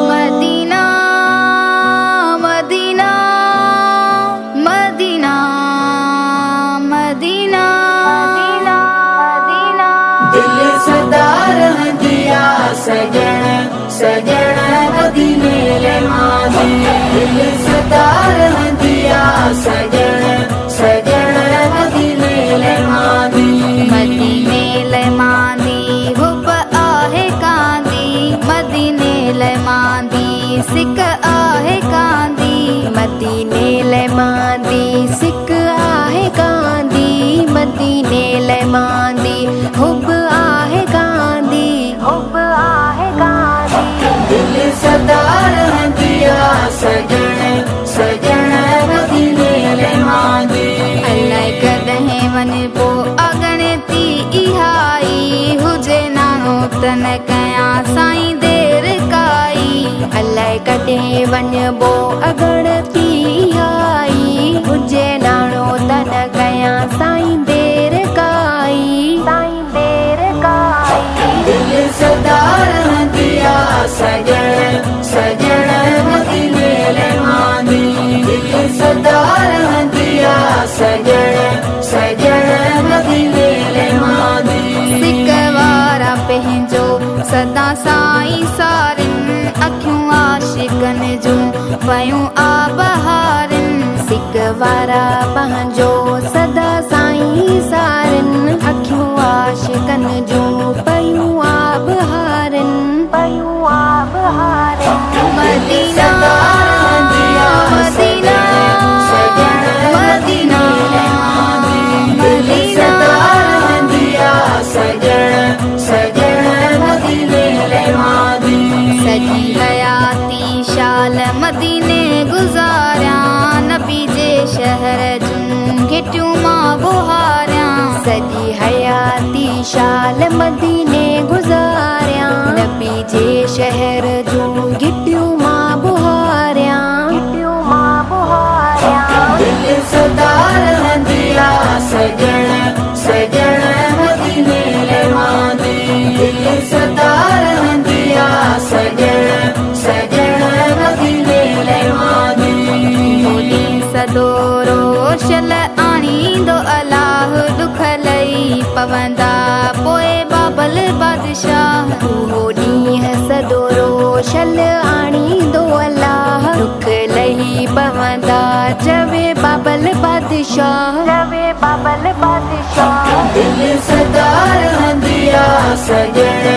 मदीना मदीना मदीना मदीना मदीना दिल सदा रहंदिया सजण सजण मदीने ले मादी दिल सदा रहंदिया सजण सजण मदीने ले मादी मदीने ले मांदी हुब आहे कांदी मदीने ले मांदी सिक आहे कांदी मदीने ले मांदी सिक आहे कांदी मदीने ले मांदी हुब आहे कांदी हुब आहे कांदी दिल सदा रहंदिया सजण सजण मदीने ले मादी अलाए कॾहिं वञिबो अॻणती इहाई हुजे नानो तन कयां साईं देर काई अलाए कॾहिं वञिबो अॻणती आई हुजे नाणो तन कयां साईं देर काई साईं देर काई दिल सदा रहंदिया सजण सजण मदीने ले मादी दिल सदा रहंदिया सजण सजण मदीने ले मादी सिक वारा पंहिंजो सदा साईं सारिन अखियूं आशिकन जूं वयूं आबहारिन सिक वारा पंहिंजो सदा साईं सारिन अखियूं आशिकन जूं पयूं आबहारिन पयूं आबहारिन मदीना मदीना मदीना मदीना सजी हयाती शाल मदीने गुज़ारियां नबी जे शहर जूं घिटियूं मां बुहारियां सजी हयाती शाल मदीने गुज़ारियां नबी जे शहर जूं गिटियूं मां बुहारियां गिटियूं मां बुहारियां दिल सदा रहंदिया सजण सजण मदीने ले मादी दिल सदा रहंदिया सजण सजण मदीने ले मादी होली सदो रोशल आणींदो अलाह दुख लई पवंदा पोइ बाबल बादशाह उहो ॾींहुं सदो रोशल आणींदो अलाह दुख लही पवंदा चवे बाबल बादशाह चवे बाबल बादशाह दिल सदा रहंदिया सजण